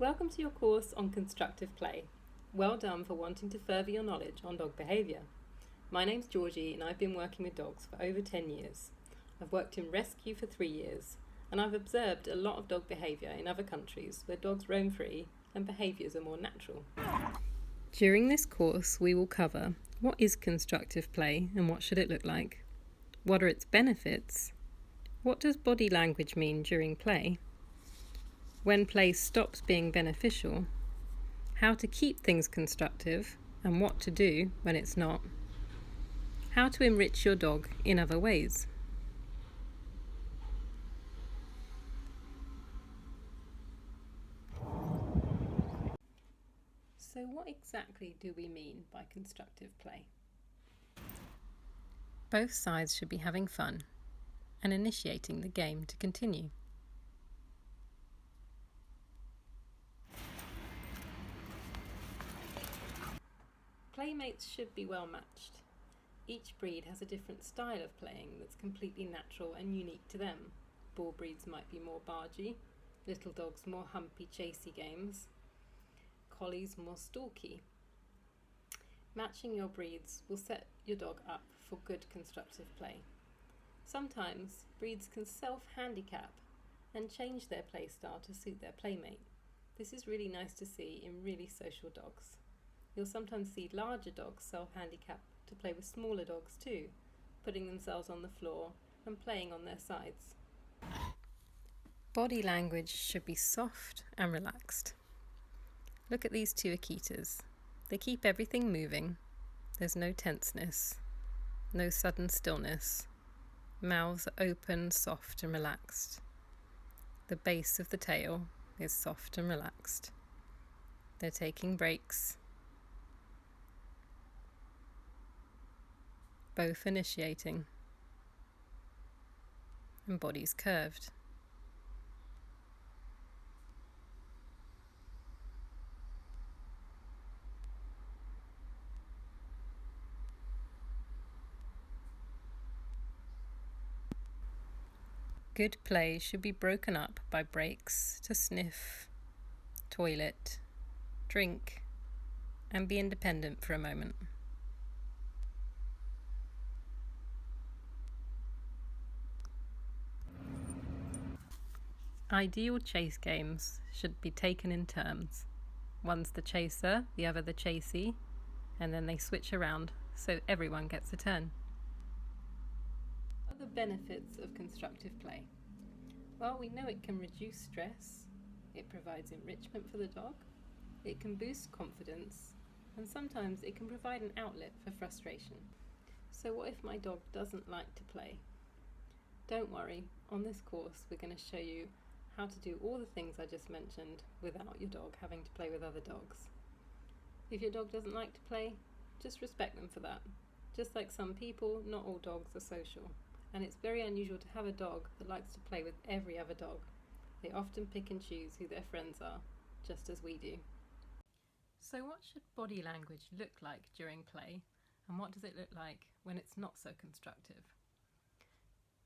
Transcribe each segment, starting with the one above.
Welcome to your course on constructive play. Well done for wanting to further your knowledge on dog behaviour. My name's Georgie and I've been working with dogs for over 10 years. I've worked in rescue for 3 years and I've observed a lot of dog behaviour in other countries where dogs roam free and behaviours are more natural. During this course we will cover what is constructive play and what should it look like, what are its benefits, what does body language mean during play, when play stops being beneficial, how to keep things constructive and what to do when it's not, how to enrich your dog in other ways. So what exactly do we mean by constructive play? Both sides should be having fun and initiating the game to continue. Playmates should be well matched. Each breed has a different style of playing that's completely natural and unique to them. Bull breeds might be more bargy, little dogs more humpy, chasey games, collies more stalky. Matching your breeds will set your dog up for good constructive play. Sometimes breeds can self-handicap and change their play style to suit their playmate. This is really nice to see in really social dogs. You'll sometimes see larger dogs self-handicap to play with smaller dogs too, putting themselves on the floor and playing on their sides. Body language should be soft and relaxed. Look at these two Akitas. They keep everything moving. There's no tenseness, no sudden stillness. Mouths are open, soft and relaxed. The base of the tail is soft and relaxed. They're taking breaks. Both initiating, and bodies curved. Good play should be broken up by breaks to sniff, toilet, drink, and be independent for a moment. Ideal chase games should be taken in turns. One's the chaser, the other the chasee, and then they switch around so everyone gets a turn. What are the benefits of constructive play? Well, we know it can reduce stress, it provides enrichment for the dog, it can boost confidence, and sometimes it can provide an outlet for frustration. So what if my dog doesn't like to play? Don't worry, on this course we're going to show you how to do all the things I just mentioned without your dog having to play with other dogs. If your dog doesn't like to play, just respect them for that. Just like some people, not all dogs are social, and it's very unusual to have a dog that likes to play with every other dog. They often pick and choose who their friends are, just as we do. So what should body language look like during play, and what does it look like when it's not so constructive?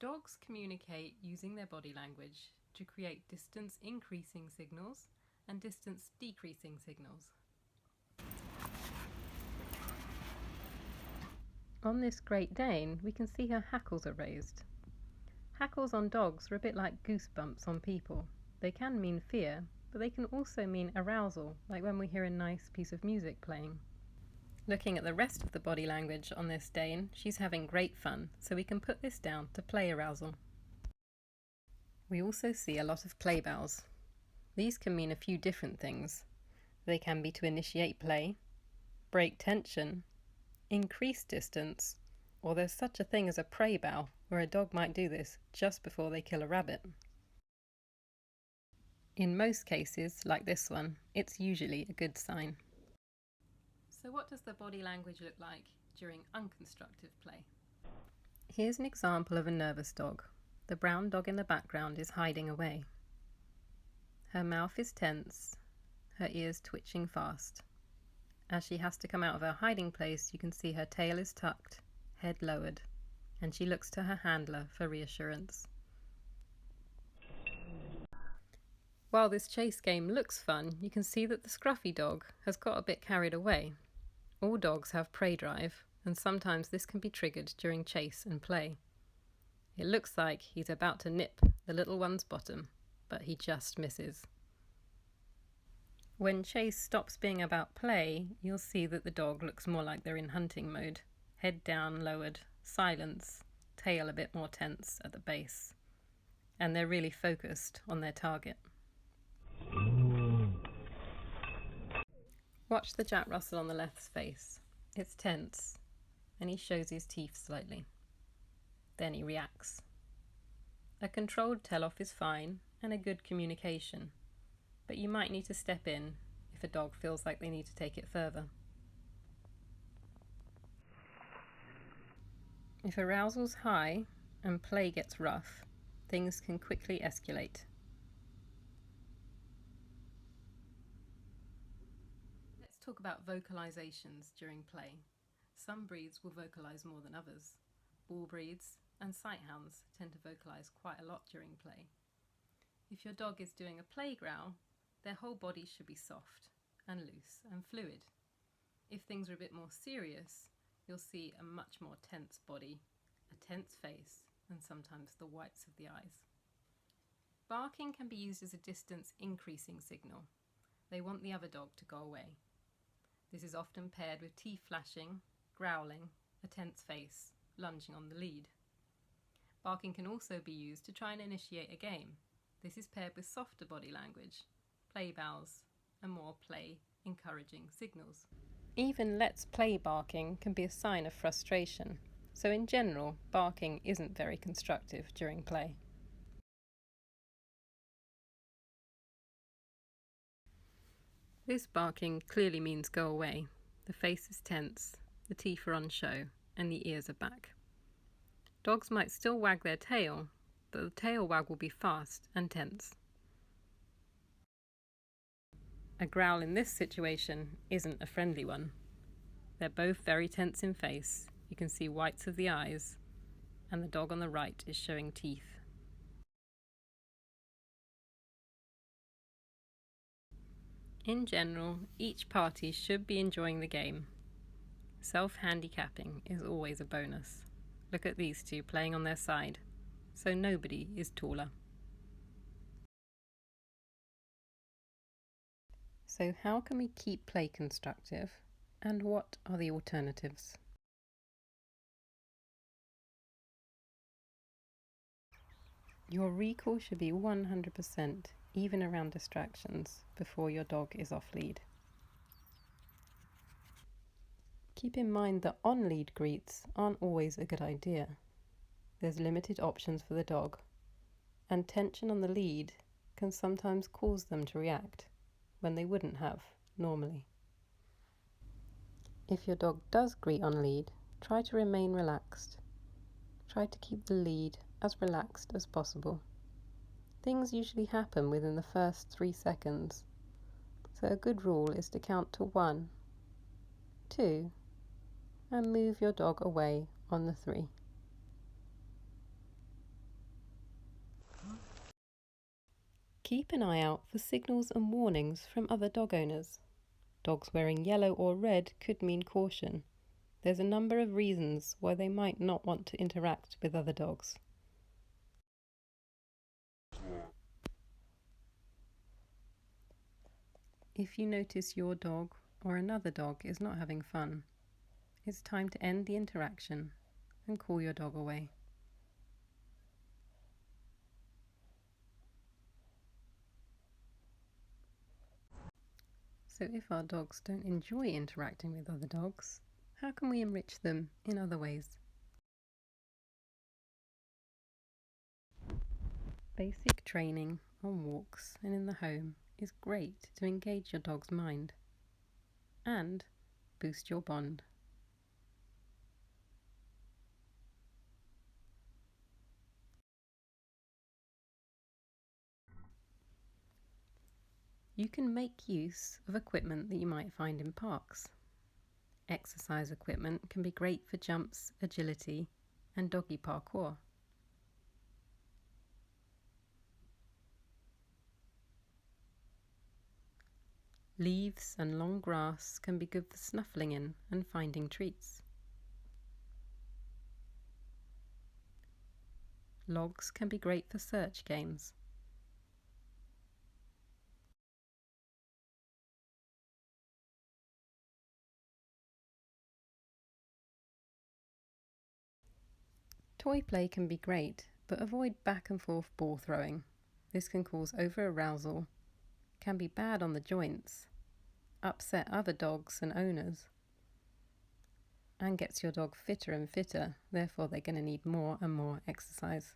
Dogs communicate using their body language to create distance increasing signals and distance decreasing signals. On this Great Dane, we can see her hackles are raised. Hackles on dogs are a bit like goosebumps on people. They can mean fear, but they can also mean arousal, like when we hear a nice piece of music playing. Looking at the rest of the body language on this Dane, she's having great fun, so we can put this down to play arousal. We also see a lot of play bows. These can mean a few different things. They can be to initiate play, break tension, increase distance, or there's such a thing as a prey bow, where a dog might do this just before they kill a rabbit. In most cases, like this one, it's usually a good sign. So what does the body language look like during unconstructive play? Here's an example of a nervous dog. The brown dog in the background is hiding away. Her mouth is tense, her ears twitching fast. As she has to come out of her hiding place, you can see her tail is tucked, head lowered, and she looks to her handler for reassurance. While this chase game looks fun, you can see that the scruffy dog has got a bit carried away. All dogs have prey drive, and sometimes this can be triggered during chase and play. It looks like he's about to nip the little one's bottom, but he just misses. When chase stops being about play, you'll see that the dog looks more like they're in hunting mode. Head down, lowered, silence, tail a bit more tense at the base. And they're really focused on their target. Watch the Jack Russell on the left's face. It's tense, and he shows his teeth slightly. Then he reacts. A controlled tell-off is fine, and a good communication, but you might need to step in if a dog feels like they need to take it further. If arousal's high and play gets rough, things can quickly escalate. Let's talk about vocalizations during play. Some breeds will vocalize more than others. Bull breeds and sighthounds tend to vocalize quite a lot during play. If your dog is doing a play growl, their whole body should be soft and loose and fluid. If things are a bit more serious, you'll see a much more tense body, a tense face, and sometimes the whites of the eyes. Barking can be used as a distance increasing signal. They want the other dog to go away. This is often paired with teeth flashing, growling, a tense face, lunging on the lead. Barking can also be used to try and initiate a game. This is paired with softer body language, play bows, and more play encouraging signals. Even let's play barking can be a sign of frustration, so in general, barking isn't very constructive during play. This barking clearly means go away. The face is tense, the teeth are on show, and the ears are back. Dogs might still wag their tail, but the tail wag will be fast and tense. A growl in this situation isn't a friendly one. They're both very tense in face. You can see whites of the eyes, and the dog on the right is showing teeth. In general, each party should be enjoying the game. Self-handicapping is always a bonus. Look at these two playing on their side, so nobody is taller. So how can we keep play constructive, and what are the alternatives? Your recall should be 100%, even around distractions, before your dog is off lead. Keep in mind that on-lead greets aren't always a good idea. There's limited options for the dog, and tension on the lead can sometimes cause them to react when they wouldn't have normally. If your dog does greet on lead, try to remain relaxed. Try to keep the lead as relaxed as possible. Things usually happen within the first 3 seconds, so a good rule is to count to 1, 2, and move your dog away on the 3. Keep an eye out for signals and warnings from other dog owners. Dogs wearing yellow or red could mean caution. There's a number of reasons why they might not want to interact with other dogs. If you notice your dog or another dog is not having fun, it's time to end the interaction and call your dog away. So if our dogs don't enjoy interacting with other dogs, how can we enrich them in other ways? Basic training on walks and in the home is great to engage your dog's mind and boost your bond. You can make use of equipment that you might find in parks. Exercise equipment can be great for jumps, agility, and doggy parkour. Leaves and long grass can be good for snuffling in and finding treats. Logs can be great for search games. Toy play can be great, but avoid back and forth ball throwing. This can cause over-arousal, can be bad on the joints, upset other dogs and owners, and gets your dog fitter and fitter, therefore they're going to need more and more exercise.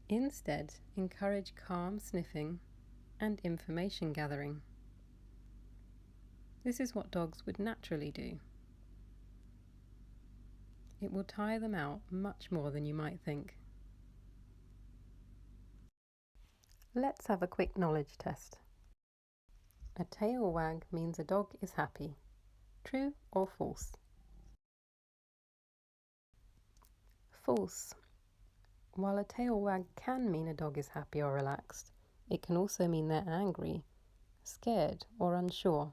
Instead, encourage calm sniffing and information gathering. This is what dogs would naturally do. It will tire them out much more than you might think. Let's have a quick knowledge test. A tail wag means a dog is happy. True or false? False. While a tail wag can mean a dog is happy or relaxed, it can also mean they're angry, scared or unsure.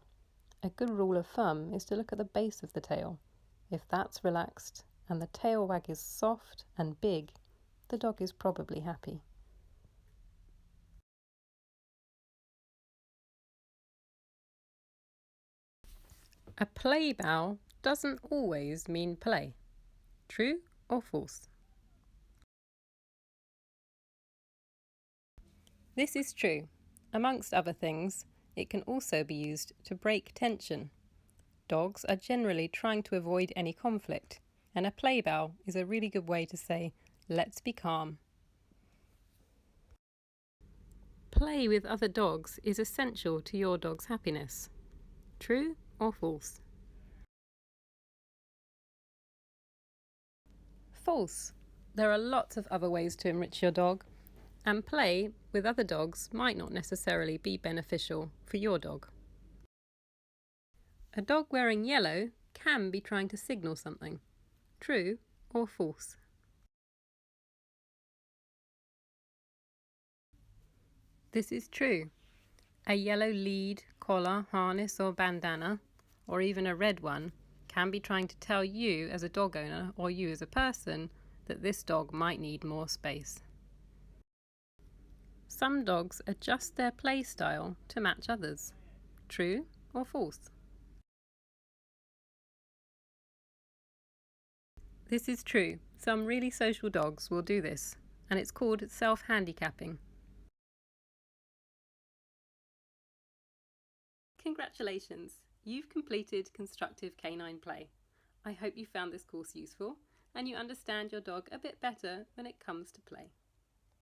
A good rule of thumb is to look at the base of the tail. If that's relaxed and the tail wag is soft and big, the dog is probably happy. A play bow doesn't always mean play. True or false? This is true. Amongst other things, it can also be used to break tension. Dogs are generally trying to avoid any conflict, and a play bow is a really good way to say, let's be calm. Play with other dogs is essential to your dog's happiness. True or false? False. There are lots of other ways to enrich your dog, and play with other dogs might not necessarily be beneficial for your dog. A dog wearing yellow can be trying to signal something. True or false? This is true. A yellow lead, collar, harness or bandana, or even a red one, can be trying to tell you as a dog owner or you as a person that this dog might need more space. Some dogs adjust their play style to match others. True or false? This is true. Some really social dogs will do this, and it's called self-handicapping. Congratulations! You've completed Constructive Canine Play. I hope you found this course useful and you understand your dog a bit better when it comes to play.